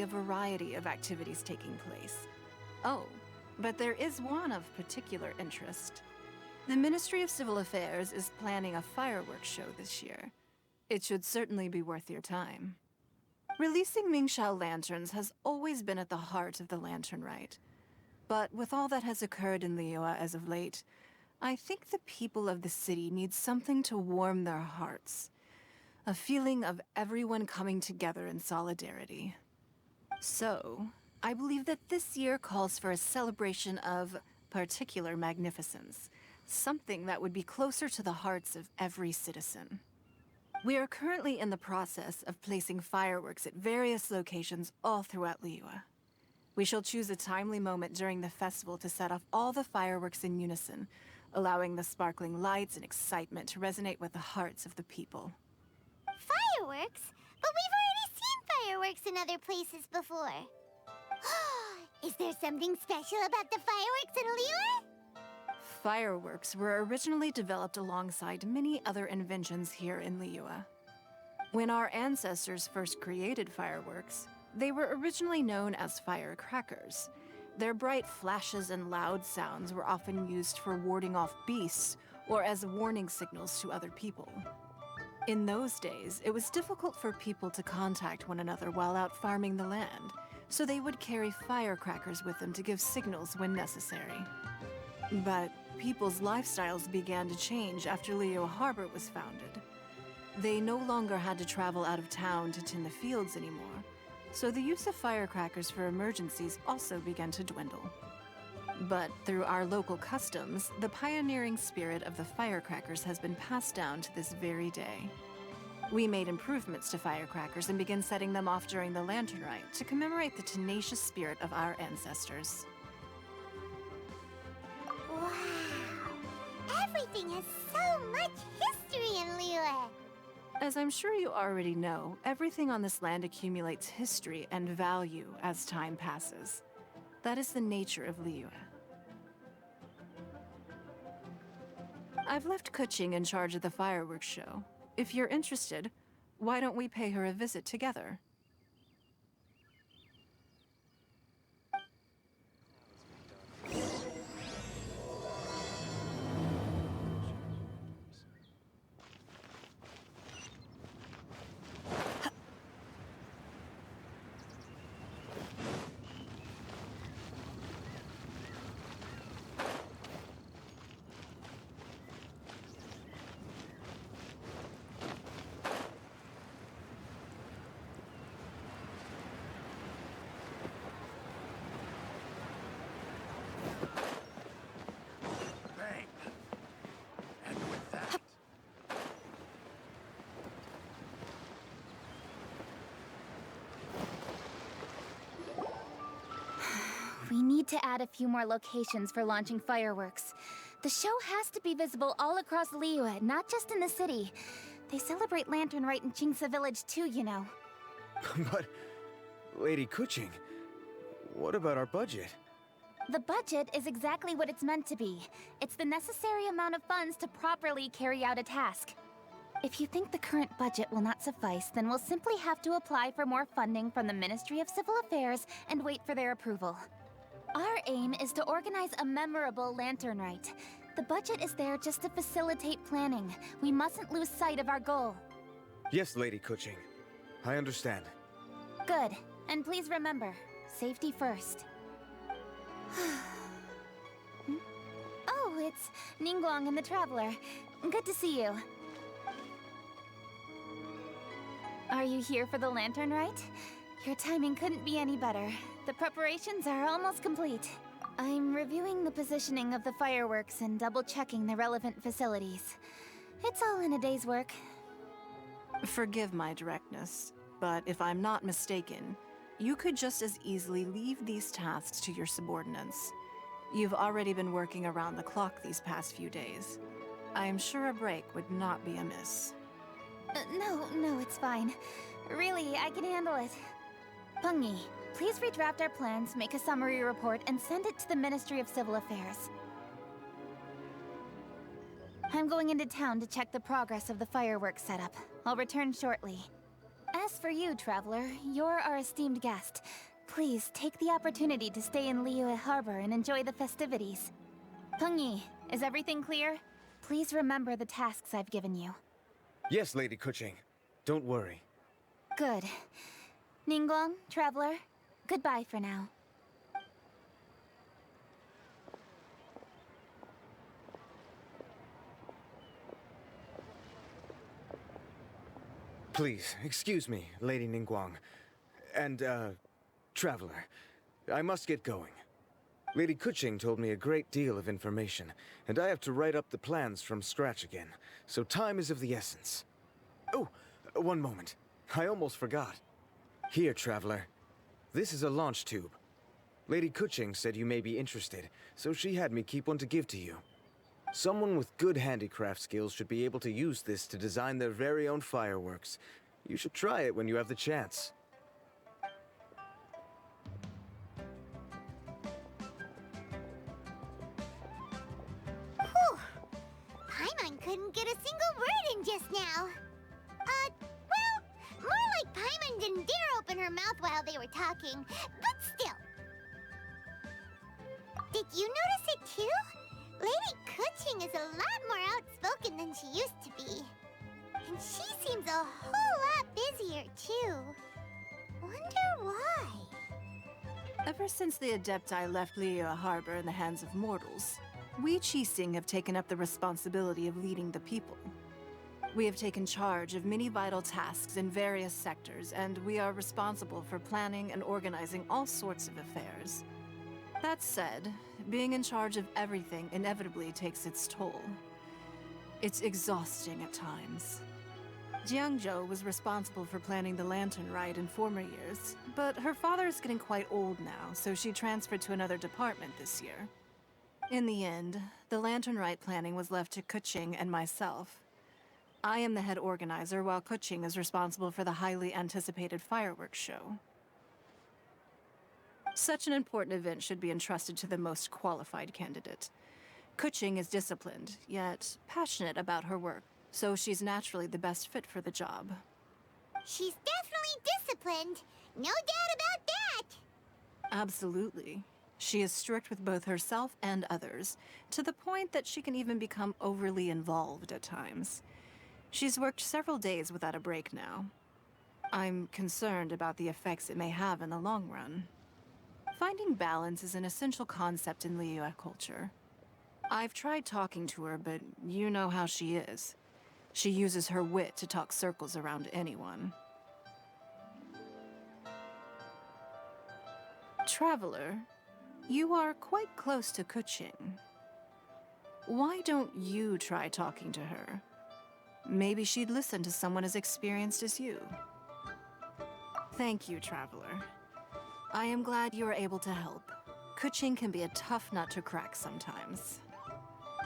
a variety of activities taking place. Oh, but there is one of particular interest. The Ministry of Civil Affairs is planning a fireworks show this year. It should certainly be worth your time. Releasing Mingxiao lanterns has always been at the heart of the Lantern Rite. But with all that has occurred in Liyue as of late, I think the people of the city need something to warm their hearts. A feeling of everyone coming together in solidarity. So, I believe that this year calls for a celebration of particular magnificence. Something that would be closer to the hearts of every citizen. We are currently in the process of placing fireworks at various locations all throughout Liyue. We shall choose a timely moment during the festival to set off all the fireworks in unison, allowing the sparkling lights and excitement to resonate with the hearts of the people. Fireworks? But we've already seen fireworks in other places before. Is there something special about the fireworks in Liyue? Fireworks were originally developed alongside many other inventions here in Liyue. When our ancestors first created fireworks, they were originally known as firecrackers. Their bright flashes and loud sounds were often used for warding off beasts or as warning signals to other people. In those days, it was difficult for people to contact one another while out farming the land, so they would carry firecrackers with them to give signals when necessary. But people's lifestyles began to change after Liyue Harbor was founded. They no longer had to travel out of town to tend the fields anymore, so the use of firecrackers for emergencies also began to dwindle. But through our local customs, the pioneering spirit of the firecrackers has been passed down to this very day. We made improvements to firecrackers and began setting them off during the Lantern Rite to commemorate the tenacious spirit of our ancestors. Wow! Everything has so much history in Liyue! As I'm sure you already know, everything on this land accumulates history and value as time passes. That is the nature of Liyue. I've left Kuching in charge of the fireworks show. If you're interested, why don't we pay her a visit together? We need to add a few more locations for launching fireworks. The show has to be visible all across Liyue, not just in the city. They celebrate Lantern Rite in Jingsa Village too, you know. But, Lady Kuching, what about our budget? The budget is exactly what it's meant to be. It's the necessary amount of funds to properly carry out a task. If you think the current budget will not suffice, then we'll simply have to apply for more funding from the Ministry of Civil Affairs and wait for their approval. Our aim is to organize a memorable Lantern Rite. The budget is there just to facilitate planning. We mustn't lose sight of our goal. Yes, Lady Kuching. I understand. Good. And please remember, safety first. Oh, it's Ningguang and the Traveler. Good to see you. Are you here for the Lantern Rite? Your timing couldn't be any better. The preparations are almost complete. I'm reviewing the positioning of the fireworks and double-checking the relevant facilities. It's all in a day's work. Forgive my directness, but if I'm not mistaken, you could just as easily leave these tasks to your subordinates. You've already been working around the clock these past few days. I am sure a break would not be amiss. No, it's fine. Really, I can handle it. Pengyi, please redraft our plans, make a summary report, and send it to the Ministry of Civil Affairs. I'm going into town to check the progress of the fireworks setup. I'll return shortly. As for you, Traveler, you're our esteemed guest. Please take the opportunity to stay in Liyue Harbor and enjoy the festivities. Pengyi, is everything clear? Please remember the tasks I've given you. Yes, Lady Kuching. Don't worry. Good. Ningguang, Traveler, goodbye for now. Please, excuse me, Lady Ningguang. And, Traveler. I must get going. Lady Kuching told me a great deal of information, and I have to write up the plans from scratch again, so time is of the essence. Oh, one moment. I almost forgot. Here, Traveler. This is a launch tube. Lady Kuching said you may be interested, so she had me keep one to give to you. Someone with good handicraft skills should be able to use this to design their very own fireworks. You should try it when you have the chance. Whew! Paimon couldn't get a single word in just now. Well, more like Paimon didn't dare open her mouth while they were talking, but still. Did you notice it too? Lady Kuching is a lot more outspoken than she used to be. And she seems a whole lot busier too. Wonder why? Ever since the Adepti left Liyue Harbor in the hands of mortals, we Qixing have taken up the responsibility of leading the people. We have taken charge of many vital tasks in various sectors, and we are responsible for planning and organizing all sorts of affairs. That said, being in charge of everything inevitably takes its toll. It's exhausting at times. Jiangzhou was responsible for planning the Lantern Rite in former years, but her father is getting quite old now, so she transferred to another department this year. In the end, the Lantern Rite planning was left to Kuching and myself. I am the head organizer, while Kuching is responsible for the highly anticipated fireworks show. Such an important event should be entrusted to the most qualified candidate. Kuching is disciplined, yet passionate about her work, so she's naturally the best fit for the job. She's definitely disciplined. No doubt about that. Absolutely. She is strict with both herself and others, to the point that she can even become overly involved at times. She's worked several days without a break now. I'm concerned about the effects it may have in the long run. Finding balance is an essential concept in Liyue culture. I've tried talking to her, but you know how she is. She uses her wit to talk circles around anyone. Traveler, you are quite close to Kuching. Why don't you try talking to her? Maybe she'd listen to someone as experienced as you. Thank you, Traveler. I am glad you are able to help. Kuching can be a tough nut to crack sometimes.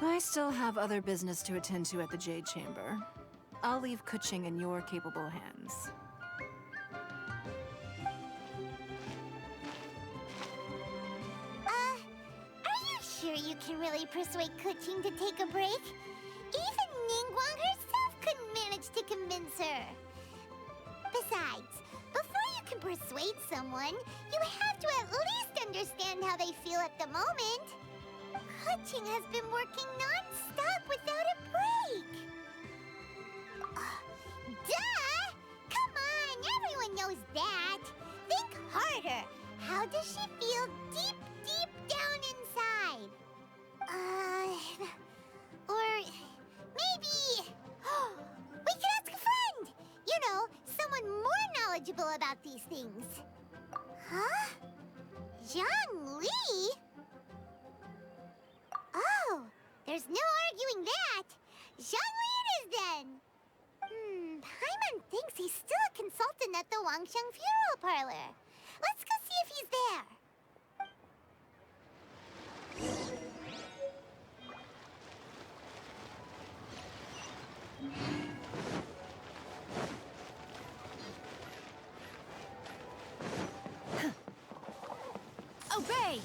I still have other business to attend to at the Jade Chamber. I'll leave Kuching in your capable hands. Are you sure you can really persuade Kuching to take a break? Even Ningguang herself couldn't manage to convince her. Besides, before you can persuade someone, you have to at least understand how they feel at the moment. Kuching has been working non-stop without a break. Duh! Come on, everyone knows that. Think harder. How does she feel deep, deep down inside? Or maybe... we could ask a friend! You know, someone more knowledgeable about these things. Huh? Zhang Li? Oh, there's no arguing that. Zhang Li it is then. Paimon thinks he's still a consultant at the Wangsheng Funeral Parlor. Let's go see if he's there. Obey!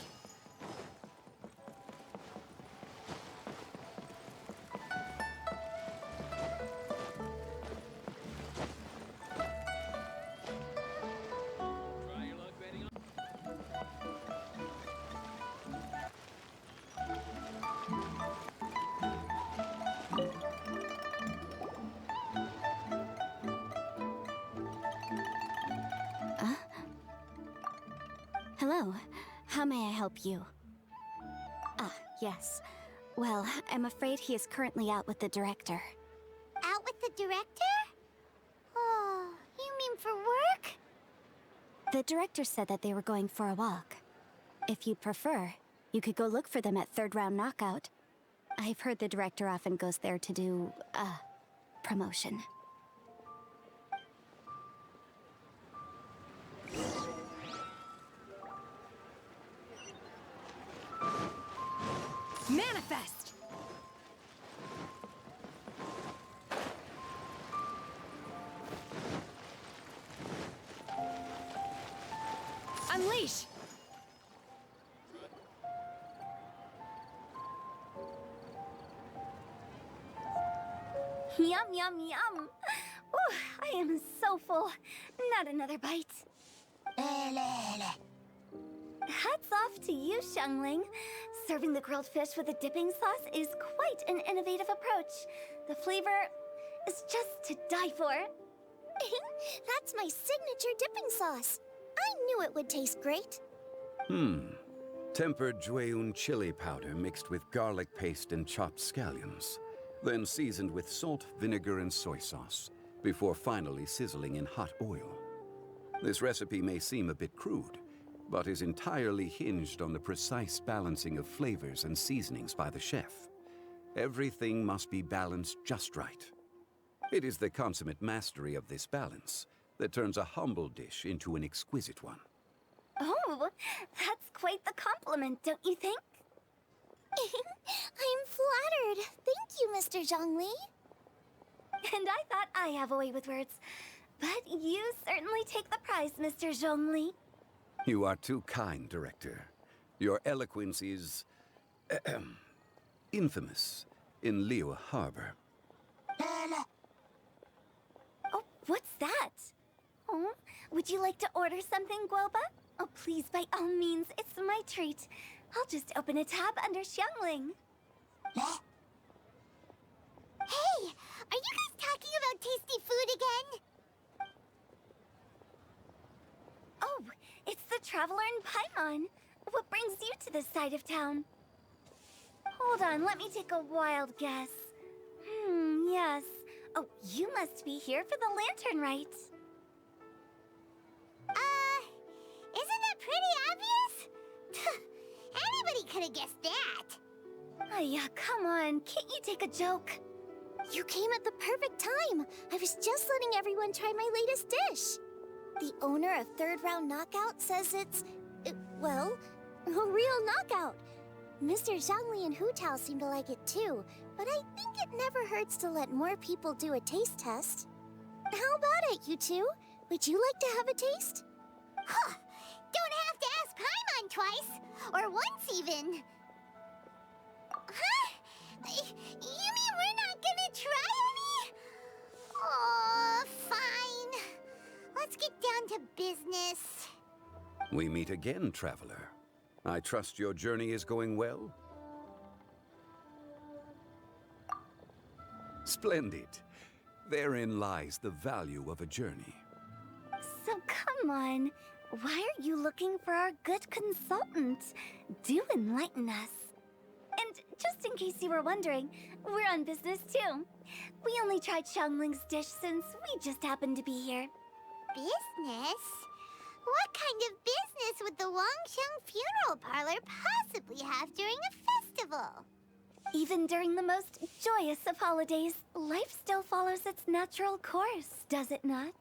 Hello. How may I help you? Ah, yes. Well, I'm afraid he is currently out with the director. Out with the director? Oh, you mean for work? The director said that they were going for a walk. If you'd prefer, you could go look for them at Third Round Knockout. I've heard the director often goes there to do, promotion. Manifest! Unleash! Yum, yum, yum. Ooh, I am so full. Not another bite. Hats off to you, Xiangling. Serving the grilled fish with a dipping sauce is quite an innovative approach. The flavor is just to die for. That's my signature dipping sauce. I knew it would taste great. Tempered Jueyun chili powder mixed with garlic paste and chopped scallions. Then seasoned with salt, vinegar, and soy sauce, before finally sizzling in hot oil. This recipe may seem a bit crude, but is entirely hinged on the precise balancing of flavors and seasonings by the chef. Everything must be balanced just right. It is the consummate mastery of this balance that turns a humble dish into an exquisite one. Oh, that's quite the compliment, don't you think? I'm flattered. Thank you, Mr. Zhongli. And I thought I have a way with words. But you certainly take the prize, Mr. Zhongli. You are too kind, Director. Your eloquence is infamous in Liyue Harbor. Oh, what's that? Oh, would you like to order something, Guoba? Oh, please, by all means, it's my treat. I'll just open a tab under Xiangling. Hey, are you guys talking about tasty food again? Oh, it's the Traveler in Paimon. What brings you to this side of town? Hold on, let me take a wild guess. Yes. Oh, you must be here for the lantern rite. Isn't that pretty obvious? Anybody could have guessed that. Oh, yeah, come on. Can't you take a joke? You came at the perfect time. I was just letting everyone try my latest dish. The owner of Third Round Knockout says it's, well, a real knockout. Mr. Zhongli and Hu Tao seem to like it too, but I think it never hurts to let more people do a taste test. How about it, you two? Would you like to have a taste? Huh! Don't have to ask Paimon twice, or once even. Huh? You mean we're not gonna try any? Oh, fine. Let's get down to business. We meet again, Traveler. I trust your journey is going well? Splendid. Therein lies the value of a journey. So come on. Why are you looking for our good consultant? Do enlighten us. And just in case you were wondering, we're on business too. We only tried Xiangling's dish since we just happened to be here. Business? What kind of business would the Wangxiang funeral parlor possibly have during a festival? Even during the most joyous of holidays, life still follows its natural course, does it not?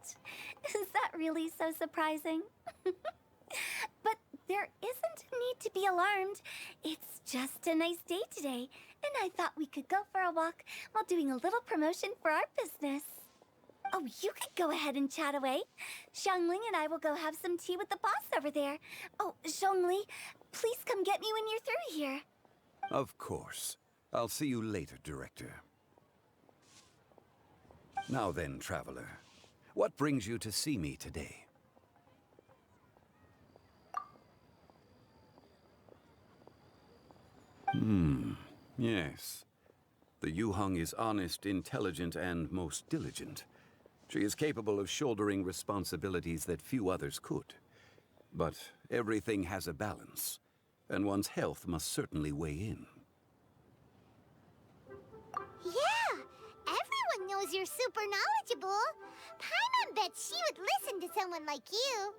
Is that really so surprising? But there isn't a need to be alarmed. It's just a nice day today, and I thought we could go for a walk while doing a little promotion for our business. Oh, you could go ahead and chat away. Xiangling and I will go have some tea with the boss over there. Oh, Zhongli, please come get me when you're through here. Of course. I'll see you later, Director. Now then, Traveler. What brings you to see me today? Yes. The Yuheng is honest, intelligent, and most diligent. She is capable of shouldering responsibilities that few others could. But everything has a balance, and one's health must certainly weigh in. Yeah! Everyone knows you're super knowledgeable. Paimon bets she would listen to someone like you.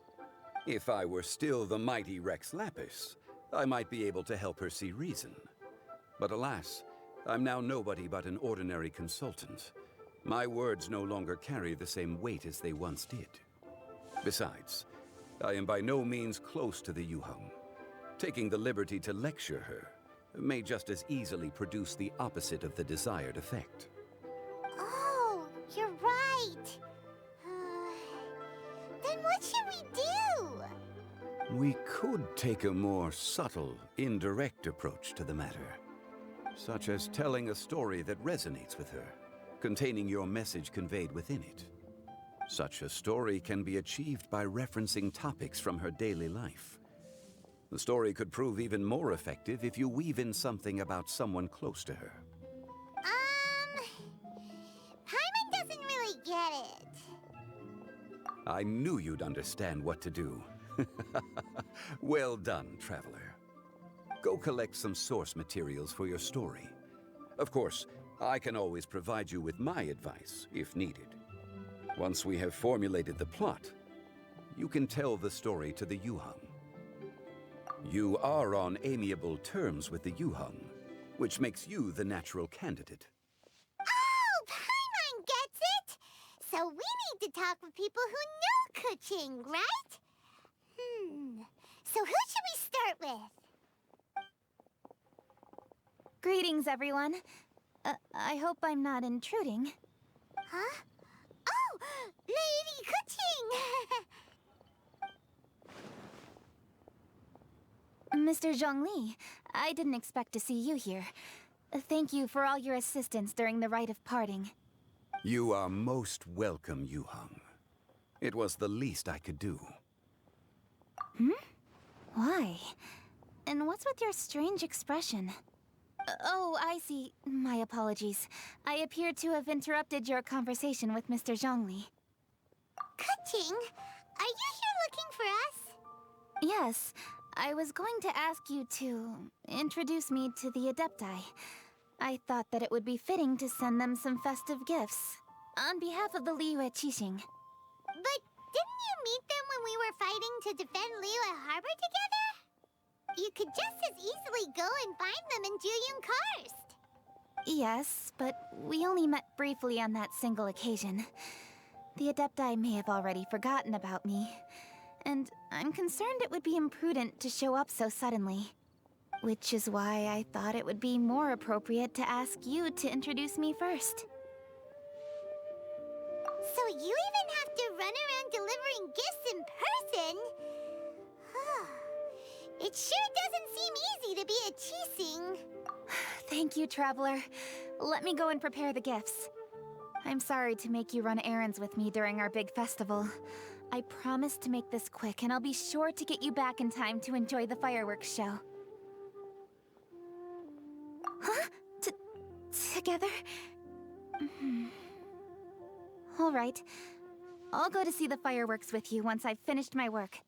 If I were still the mighty Rex Lapis, I might be able to help her see reason. But alas, I'm now nobody but an ordinary consultant. My words no longer carry the same weight as they once did. Besides, I am by no means close to the Yuheng. Taking the liberty to lecture her may just as easily produce the opposite of the desired effect. Oh, you're right. Then what should we do? We could take a more subtle, indirect approach to the matter, such as telling a story that resonates with her, containing your message conveyed within it. Such a story can be achieved by referencing topics from her daily life. The story could prove even more effective if you weave in something about someone close to her. Paimon doesn't really get it. I knew you'd understand what to do. Well done, Traveler. Go collect some source materials for your story. Of course, I can always provide you with my advice, if needed. Once we have formulated the plot, you can tell the story to the Yuheng. You are on amiable terms with the Yuheng, which makes you the natural candidate. Oh, Paimon gets it! So we need to talk with people who know Kuching, right? So who should we start with? Greetings, everyone. I hope I'm not intruding. Huh? Oh, Lady Kuching! Mr. Zhongli, I didn't expect to see you here. Thank you for all your assistance during the rite of parting. You are most welcome, Yuheng. It was the least I could do. Why? And what's with your strange expression? Oh, I see. My apologies. I appear to have interrupted your conversation with Mr. Zhongli. Kuching, are you here looking for us? Yes, I was going to ask you to introduce me to the Adepti. I thought that it would be fitting to send them some festive gifts on behalf of the Liyue Qixing. But didn't you meet them when we were fighting to defend Liyue Harbor together? You could just as easily go and find them in Juyun Karst. Yes, but we only met briefly on that single occasion. The Adepti may have already forgotten about me, and I'm concerned it would be imprudent to show up so suddenly. Which is why I thought it would be more appropriate to ask you to introduce me first. So you even have to run around delivering gifts in person? It sure doesn't seem easy to be a Qixing. Thank you, Traveler. Let me go and prepare the gifts. I'm sorry to make you run errands with me during our big festival. I promise to make this quick, and I'll be sure to get you back in time to enjoy the fireworks show. Huh? Together? All right. I'll go to see the fireworks with you once I've finished my work.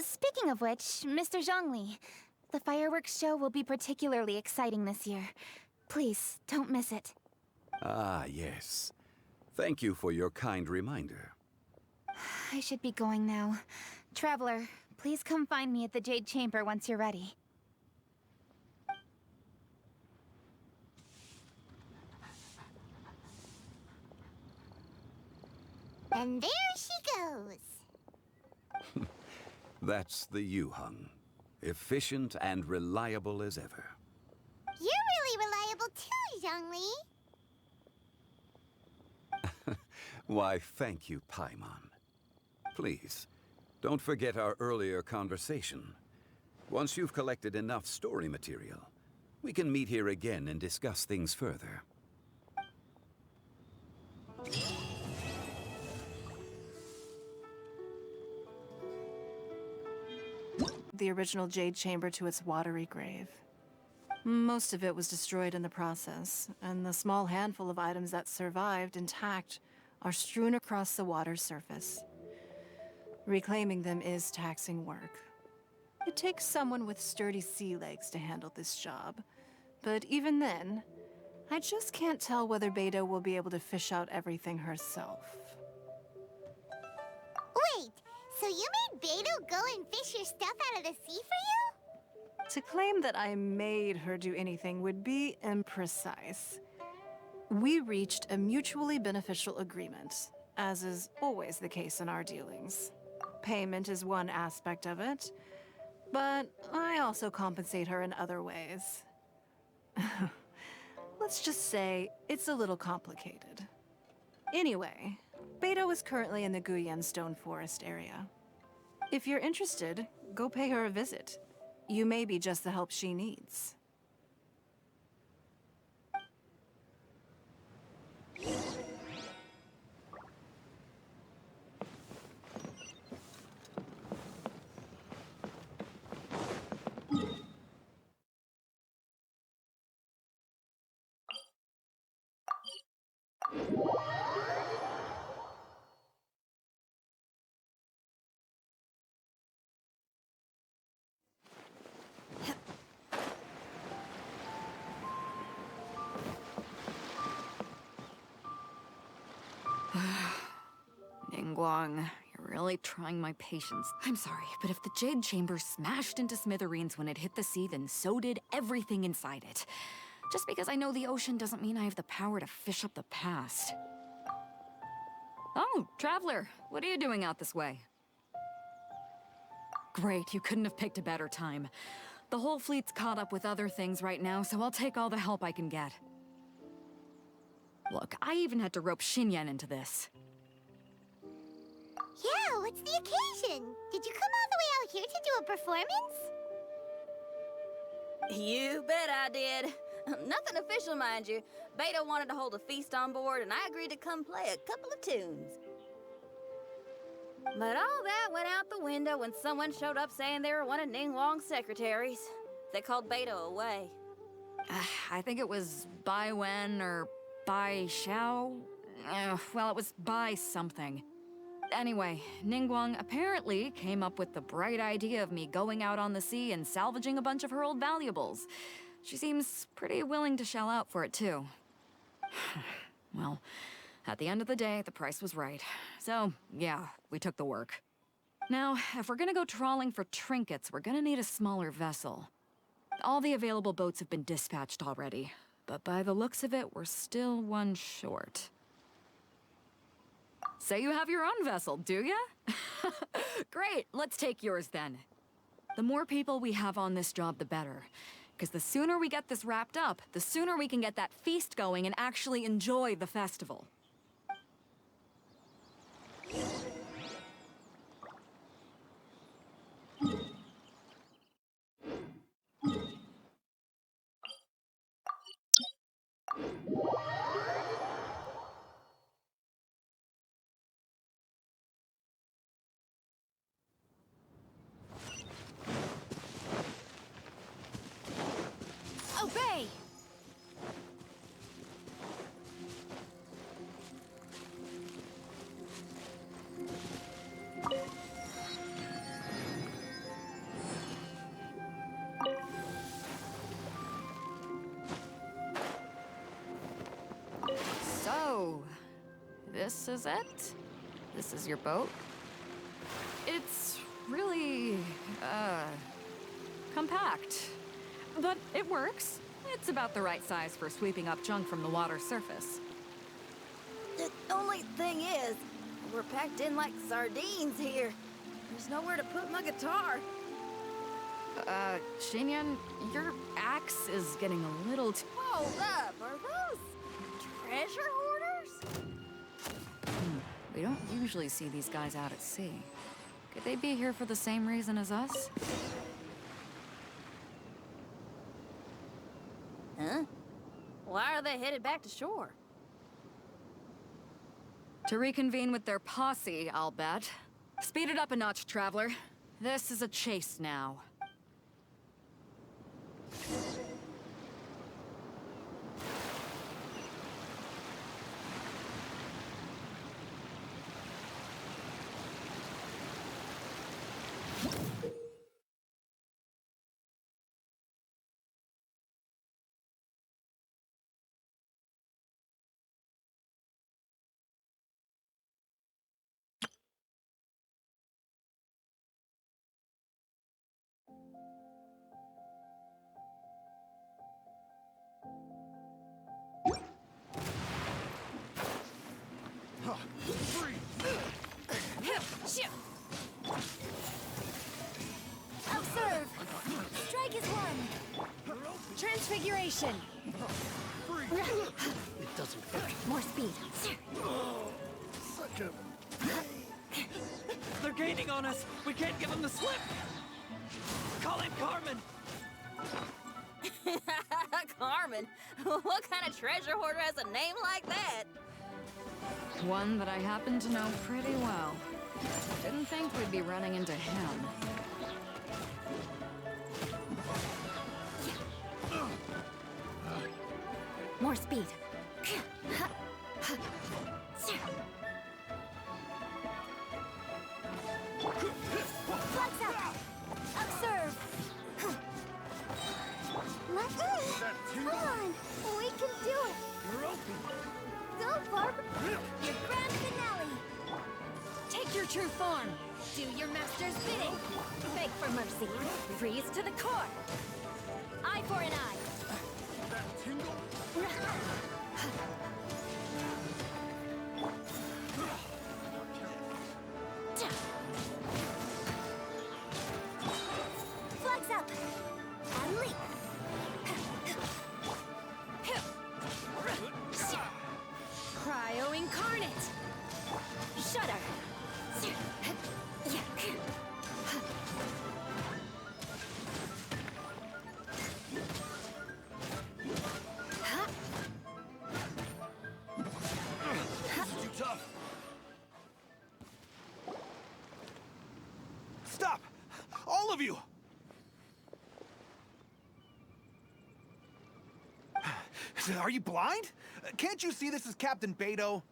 Speaking of which, Mr. Zhongli, the fireworks show will be particularly exciting this year. Please, don't miss it. Ah, yes. Thank you for your kind reminder. I should be going now. Traveler, please come find me at the Jade Chamber once you're ready. And there she goes. That's the Yuheng. Efficient and reliable as ever. You're really reliable too, Zhongli. Why, thank you, Paimon. Please, don't forget our earlier conversation. Once you've collected enough story material, we can meet here again and discuss things further. The original Jade Chamber to its watery grave. Most of it was destroyed in the process, and the small handful of items that survived intact are strewn across the water's surface. Reclaiming them is taxing work. It takes someone with sturdy sea legs to handle this job. But even then, I just can't tell whether Beta will be able to fish out everything herself. Wait, so you made Beto go and fish your stuff out of the sea for you? To claim that I made her do anything would be imprecise. We reached a mutually beneficial agreement, as is always the case in our dealings. Payment is one aspect of it, but I also compensate her in other ways. Let's just say it's a little complicated. Anyway, Beto is currently in the Guyan Stone Forest area. If you're interested, go pay her a visit. You may be just the help she needs. Ningguang, you're really trying my patience. I'm sorry, but if the Jade Chamber smashed into smithereens when it hit the sea, then so did everything inside it. Just because I know the ocean doesn't mean I have the power to fish up the past. Oh, Traveler, what are you doing out this way? Great, you couldn't have picked a better time. The whole fleet's caught up with other things right now, so I'll take all the help I can get. Look, I even had to rope Xinyan into this. Yeah, what's the occasion? Did you come all the way out here to do a performance? You bet I did. Nothing official, mind you. Beta wanted to hold a feast on board, and I agreed to come play a couple of tunes. But all that went out the window when someone showed up saying they were one of Ningguang's secretaries. They called Beta away. I think it was Bai Wen or Bai Xiao. Well, it was Bai something. Anyway, Ningguang apparently came up with the bright idea of me going out on the sea and salvaging a bunch of her old valuables. She seems pretty willing to shell out for it, too. Well, at the end of the day, the price was right. So, yeah, we took the work. Now, if we're gonna go trawling for trinkets, we're gonna need a smaller vessel. All the available boats have been dispatched already, but by the looks of it, we're still one short. Say you have your own vessel, do ya? Great, let's take yours then. The more people we have on this job, the better. Because the sooner we get this wrapped up, the sooner we can get that feast going and actually enjoy the festival. Obey! So, this is it? This is your boat? It's really, compact. But it works. It's about the right size for sweeping up junk from the water's surface. The only thing is, we're packed in like sardines here. There's nowhere to put my guitar. Xinyan, your axe is getting a little too... Hold up, are those treasure hoarders? We don't usually see these guys out at sea. Could they be here for the same reason as us? Huh? Why are they headed back to shore? To reconvene with their posse, I'll bet. Speed it up a notch, Traveler. This is a chase now. transfiguration. It doesn't hurt. More speed. Such a... They're gaining on us. We can't give them the slip. Call in Carmen. Carmen? What kind of treasure hoarder has a name like that? One that I happen to know pretty well. Didn't think we'd be running into him. More speed. Flex up! Observe! Come on! We can do it! You're open. Go, Barb! Your grand finale! Take your true form. Do your master's bidding. Beg for mercy. Freeze to the core. Eye for an eye. That tingle? Flex up! And leap! Cryo incarnate. Shudder. Too tough. Stop! All of you! Are you blind? Can't you see this is Captain Beto?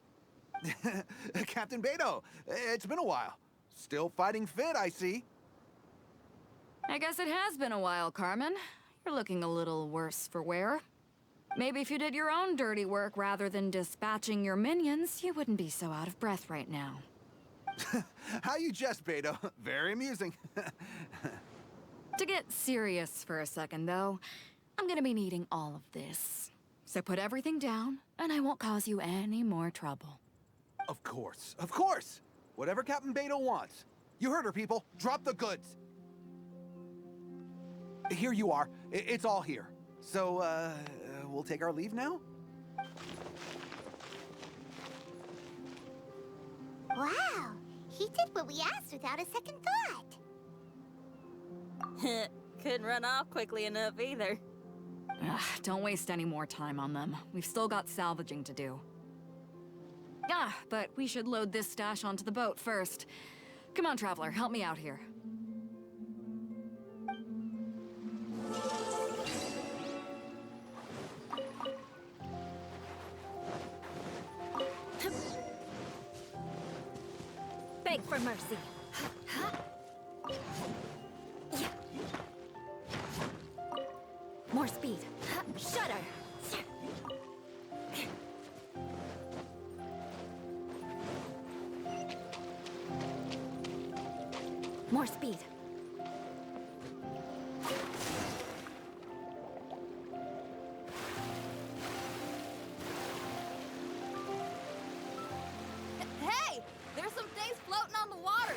Captain Beto, it's been a while. Still fighting fit, I see. I guess it has been a while, Carmen. You're looking a little worse for wear. Maybe if you did your own dirty work rather than dispatching your minions, you wouldn't be so out of breath right now. How you jest, Beto. Very amusing. To get serious for a second, though, I'm gonna be needing all of this. So put everything down, and I won't cause you any more trouble. Of course, of course. Whatever Captain Beto wants. You heard her, people. Drop the goods. Here you are. It's all here. So, we'll take our leave now? Wow! He did what we asked without a second thought. Couldn't run off quickly enough either. Ugh, don't waste any more time on them. We've still got salvaging to do. Ah, but we should load this stash onto the boat first. Come on, Traveler, help me out here. Beg for mercy. More speed. Shudder. More speed. Hey! There's some things floating on the water!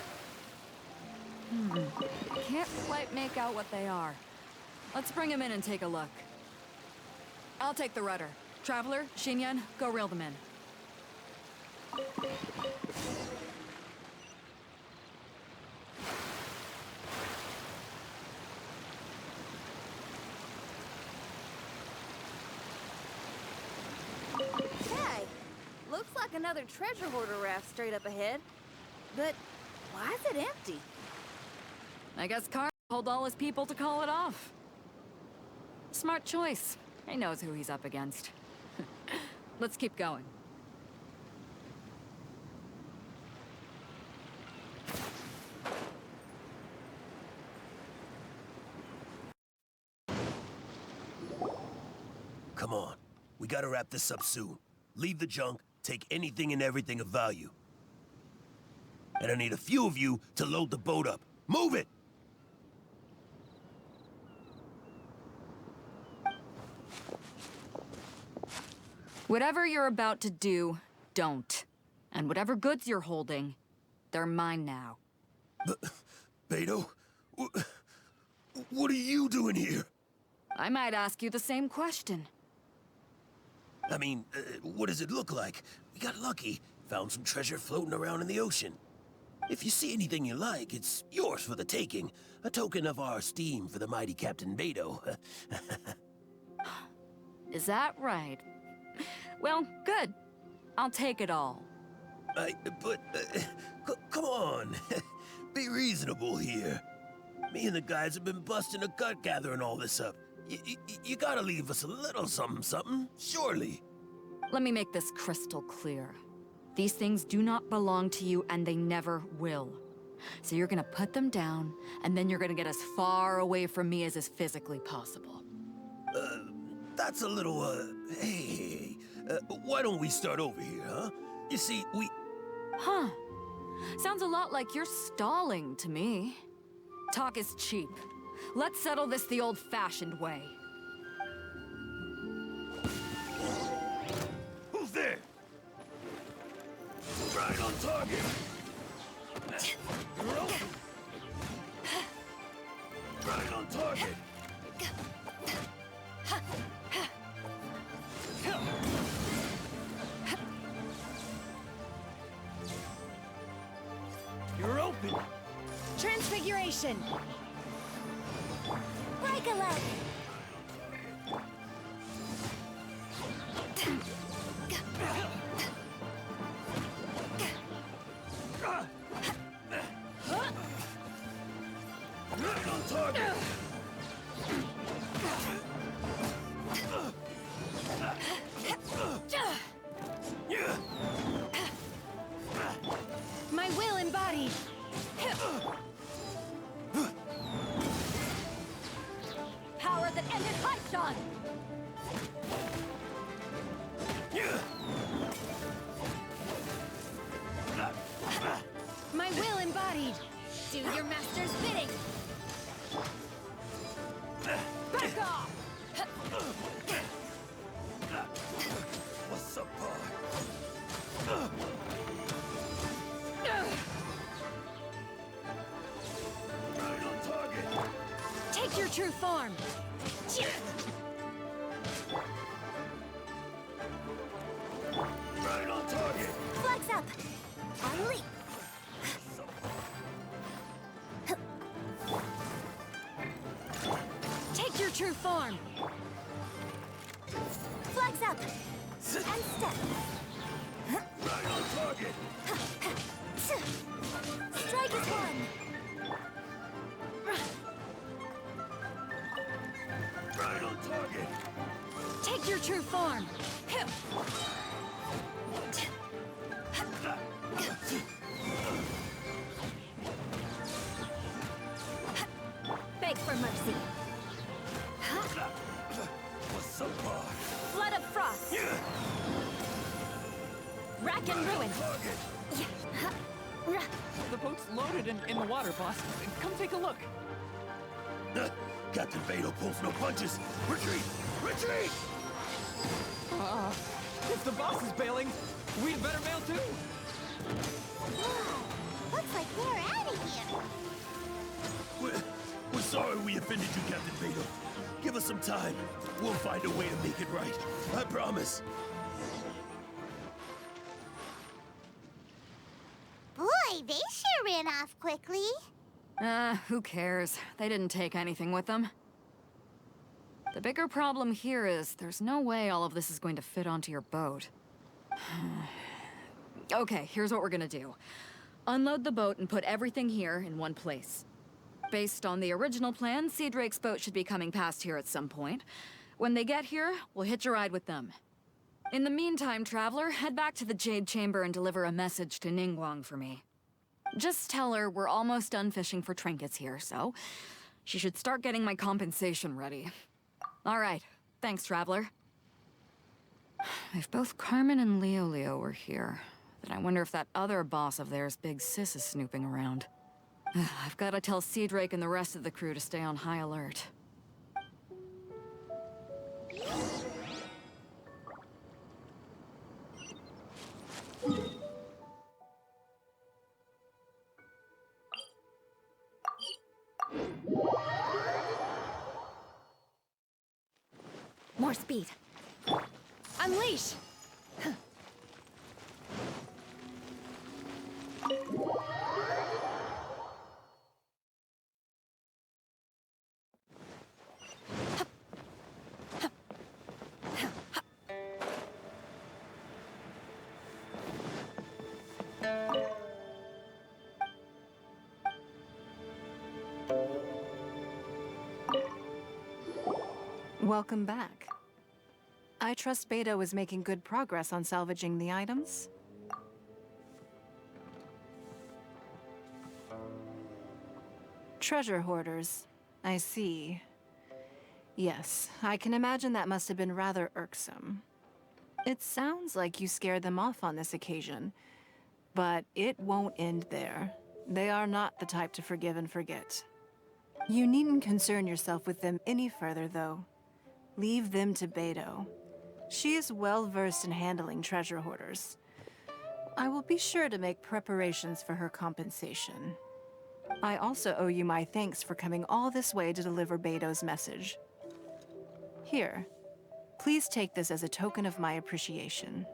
Can't quite make out what they are. Let's bring them in and take a look. I'll take the rudder. Traveler, Xinyan, go reel them in. Hey! Looks like another treasure hoarder raft straight up ahead. But why is it empty? I guess Carl told all his people to call it off. Smart choice. He knows who he's up against. Let's keep going. Come on. We gotta wrap this up soon. Leave the junk, take anything and everything of value. And I need a few of you to load the boat up. Move it! Whatever you're about to do, don't. And whatever goods you're holding, they're mine now. Beto? What are you doing here? I might ask you the same question. I mean, what does it look like? We got lucky. Found some treasure floating around in the ocean. If you see anything you like, it's yours for the taking. A token of our esteem for the mighty Captain Beto. Is that right? Well, good. I'll take it all. Come on. Be reasonable here. Me and the guys have been busting a gut gathering all this up. You gotta leave us a little something, surely. Let me make this crystal clear. These things do not belong to you, and they never will. So you're gonna put them down, and then you're gonna get as far away from me as is physically possible. That's a little, hey, why don't we start over here, huh? You see, Huh. Sounds a lot like you're stalling to me. Talk is cheap. Let's settle this the old-fashioned way. Who's there? Right on target. You're open. Right on target. You're open. Transfiguration! Break a leg. Right on target. My will embodied! Power that ended Python! My will embodied! Do your master's bidding! Back off! What's up, boy? Right on target. Take your true form! Right on target. Flex up. Unleash. Take your true form! Flex up. And step. Right on target. Strike is one. Right on target. Take your true form! Beg for mercy! What's up, boy? Flood of frost! Rack and ruin! Target. The boat's loaded in the water, boss. Come take a look. Captain Beto pulls no punches. Retreat! Retreat! If the boss is bailing, we'd better bail too. Wow. Looks like they're out of here. We're sorry we offended you, Captain Beto. Give us some time. We'll find a way to make it right. I promise. Boy, they sure ran off quickly. Who cares? They didn't take anything with them. The bigger problem here is there's no way all of this is going to fit onto your boat. Okay, here's what we're gonna do. Unload the boat and put everything here in one place. Based on the original plan, Sea Drake's boat should be coming past here at some point. When they get here, we'll hitch a ride with them. In the meantime, Traveler, head back to the Jade Chamber and deliver a message to Ningguang for me. Just tell her we're almost done fishing for trinkets here, so she should start getting my compensation ready. All right, thanks, Traveler. If both Carmen and Leo were here, then I wonder if that other boss of theirs, Big Sis, is snooping around. I've got to tell Sea Drake and the rest of the crew to stay on high alert. More speed. Unleash! Welcome back. I trust Beto is making good progress on salvaging the items. Treasure hoarders. I see. Yes, I can imagine that must have been rather irksome. It sounds like you scared them off on this occasion, but it won't end there. They are not the type to forgive and forget. You needn't concern yourself with them any further, though. Leave them to Beto. She is well versed in handling treasure hoarders. I will be sure to make preparations for her compensation. I also owe you my thanks for coming all this way to deliver Beto's message. Here, please take this as a token of my appreciation.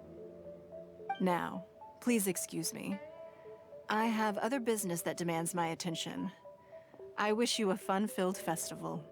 Now, please excuse me. I have other business that demands my attention. I wish you a fun-filled festival.